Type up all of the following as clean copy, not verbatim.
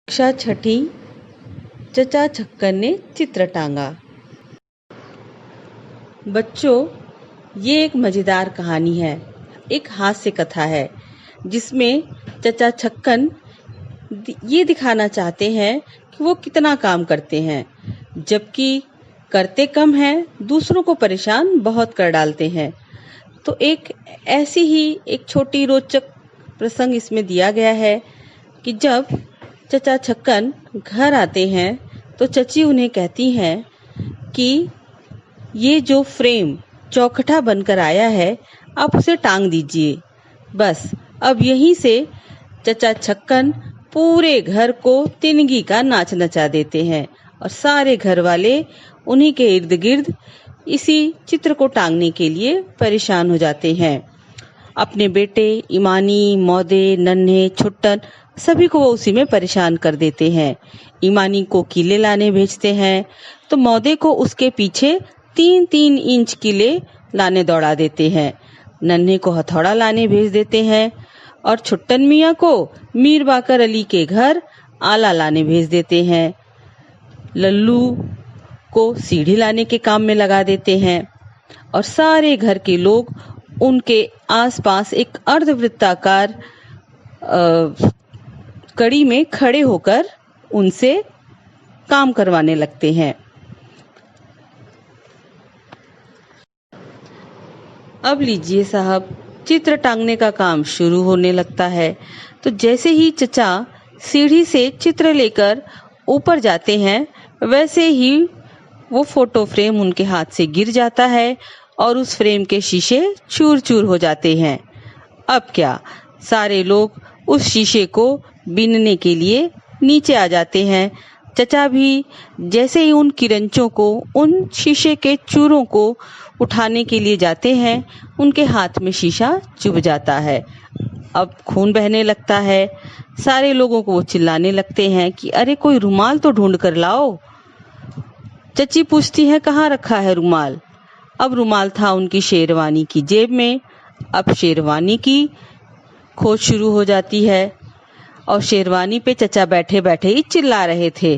कक्षा छठी। चचा छक्कन ने चित्र टांगा। बच्चों, ये एक मजेदार कहानी है, एक हास्य कथा है जिसमें चचा छक्कन ये दिखाना चाहते हैं कि वो कितना काम करते हैं, जबकि करते कम हैं, दूसरों को परेशान बहुत कर डालते हैं। तो एक ऐसी ही एक छोटी रोचक प्रसंग इसमें दिया गया है कि जब चचा छक्कन घर आते हैं तो चची उन्हें कहती हैं कि ये जो फ्रेम चौखटा बनकर आया है, आप उसे टांग दीजिए। बस अब यहीं से चचा छक्कन पूरे घर को तिनगी का नाच नचा देते हैं और सारे घर वाले उन्हीं के इर्द गिर्द इसी चित्र को टांगने के लिए परेशान हो जाते हैं। अपने बेटे इमानी, मौदे, नन्हे, छुट्टन सभी को वो उसी में परेशान कर देते हैं। इमानी को कीले लाने भेजते हैं तो मौदे को उसके पीछे 3-3 इंच कीले लाने दौड़ा देते हैं। नन्हे को हथौड़ा लाने भेज देते हैं और छुट्टन मियाँ को मीर बाकर अली के घर आला लाने भेज देते हैं। लल्लू को सीढ़ी लाने के काम में लगा देते हैं और सारे घर के लोग उनके आसपास एक अर्धवृत्ताकार कड़ी में खड़े होकर उनसे काम करवाने लगते हैं। अब लीजिए साहब, चित्र टांगने का काम शुरू होने लगता है। तो जैसे ही चचा सीढ़ी से चित्र लेकर ऊपर जाते हैं, वैसे ही वो फोटो फ्रेम उनके हाथ से गिर जाता है और उस फ्रेम के शीशे चूर चूर हो जाते हैं। अब क्या, सारे लोग उस शीशे को बीनने के लिए नीचे आ जाते हैं। चचा भी जैसे ही उन किरंचों को, उन शीशे के चूरों को उठाने के लिए जाते हैं, उनके हाथ में शीशा चुभ जाता है। अब खून बहने लगता है। सारे लोगों को वो चिल्लाने लगते हैं कि अरे कोई रुमाल तो ढूंढ कर लाओ। चची पूछती है कहाँ रखा है रुमाल। अब रुमाल था उनकी शेरवानी की जेब में। अब शेरवानी की खोज शुरू हो जाती है और शेरवानी पे चचा बैठे बैठे ही चिल्ला रहे थे,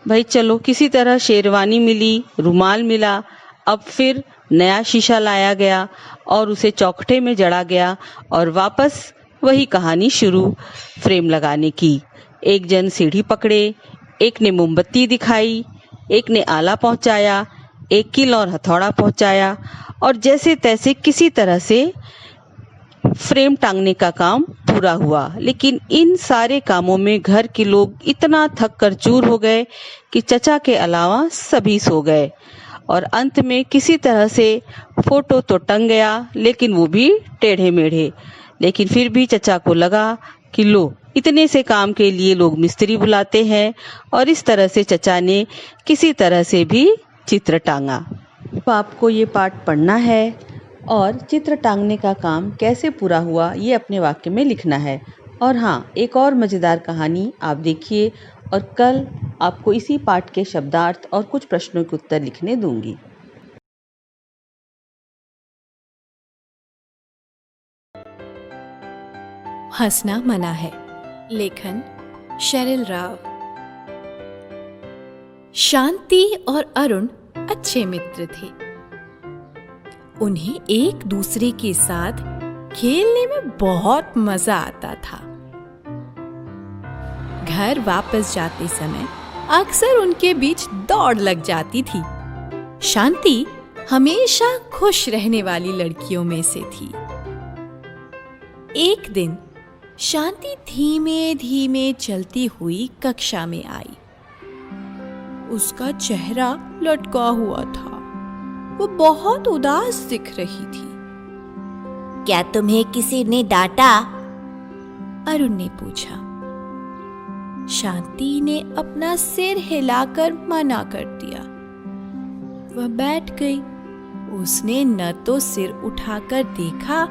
भाई चलो किसी तरह शेरवानी मिली, रुमाल मिला। अब फिर नया शीशा लाया गया और उसे चौखटे में जड़ा गया और वापस वही कहानी शुरू फ्रेम लगाने की। एक जन सीढ़ी पकड़े, एक ने मोमबत्ती दिखाई, एक ने आला पहुंचाया, एक कील और हथौड़ा पहुंचाया और जैसे तैसे किसी तरह से फ्रेम टांगने का काम पूरा हुआ। लेकिन इन सारे कामों में घर के लोग इतना थक कर चूर हो गए कि चचा के अलावा सभी सो गए और अंत में किसी तरह से फोटो तो टंग गया, लेकिन वो भी टेढ़े मेढ़े। लेकिन फिर भी चचा को लगा कि लो, इतने से काम के लिए लोग मिस्त्री बुलाते हैं और इस तरह से चचा ने किसी तरह से भी चित्र टांगा। अब आपको ये पाठ पढ़ना है और चित्र टांगने का काम कैसे पूरा हुआ ये अपने वाक्य में लिखना है। और हाँ, एक और मज़ेदार कहानी आप देखिए और कल आपको इसी पाठ के शब्दार्थ और कुछ प्रश्नों के उत्तर लिखने दूंगी। हंसना मना है। लेखन शेरिल राव। शांति और अरुण अच्छे मित्र थे। उन्हें एक दूसरे के साथ खेलने में बहुत मजा आता था। घर वापस जाते समय अक्सर उनके बीच दौड़ लग जाती थी। शांति हमेशा खुश रहने वाली लड़कियों में से थी। एक दिन शांति धीमे धीमे चलती हुई कक्षा में आई। उसका चेहरा लटका हुआ था। वो बहुत उदास दिख रही थी। क्या तुम्हें किसी ने डांटा? अरुण ने पूछा। शांति ने अपना सिर हिलाकर मना कर दिया। वह बैठ गई। उसने न तो सिर उठाकर देखा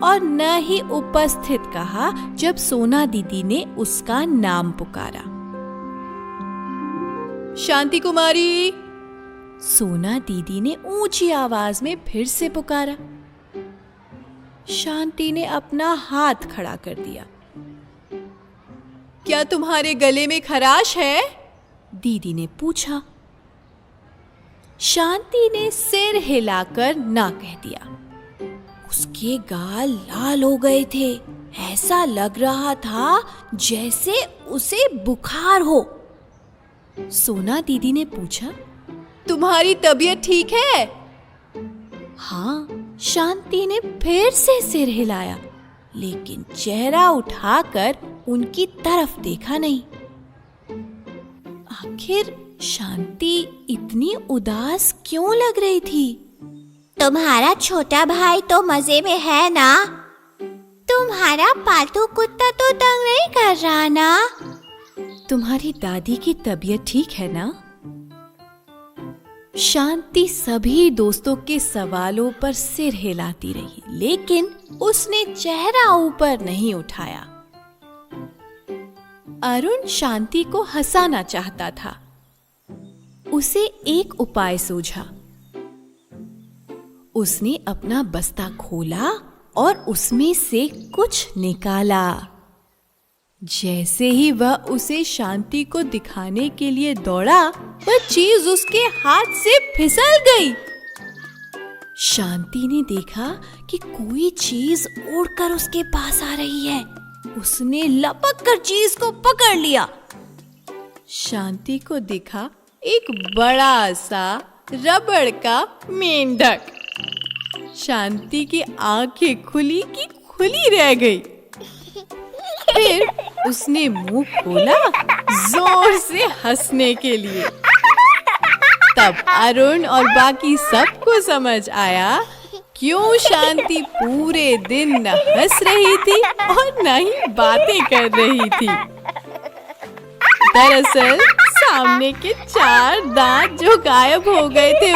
और न ही उपस्थित कहा जब सोना दीदी ने उसका नाम पुकारा। शांति कुमारी! सोना दीदी ने ऊंची आवाज में फिर से पुकारा। शांति ने अपना हाथ खड़ा कर दिया। क्या तुम्हारे गले में खराश है? दीदी ने पूछा। शांति ने सिर हिलाकर ना कह दिया। उसके गाल लाल हो गए थे। ऐसा लग रहा था जैसे उसे बुखार हो। सोना दीदी ने पूछा, तुम्हारी तबीयत ठीक है? हाँ, शांति ने फिर से सिर हिलाया, लेकिन चेहरा उठाकर उनकी तरफ देखा नहीं। आखिर शांति इतनी उदास क्यों लग रही थी? तुम्हारा छोटा भाई तो मजे में है ना? तुम्हारा पालतू कुत्ता तो तंग नहीं कर रहा ना? तुम्हारी दादी की तबीयत ठीक है ना? शांति सभी दोस्तों के सवालों पर सिर हिलाती रही, लेकिन उसने चेहरा ऊपर नहीं उठाया। अरुण शांति को हंसाना चाहता था। उसे एक उपाय सूझा। उसने अपना बस्ता खोला और उसमें से कुछ निकाला। जैसे ही वह उसे शांति को दिखाने के लिए दौड़ा, वह चीज उसके हाथ से फिसल गई। शांति ने देखा कि कोई चीज उड़कर उसके पास आ रही है। उसने लपक कर चीज को पकड़ लिया। शांति को दिखा एक बड़ा सा रबड़ का मेंढक। शांति की आंखें खुली की खुली रह गई। फिर उसने मुंह खोला जोर से हंसने के लिए। तब अरुण और बाकी सबको समझ आया क्यों शांति पूरे दिन न हंस रही थी और न ही बातें कर रही थी। दरअसल सामने के 4 दांत जो गायब हो गए थे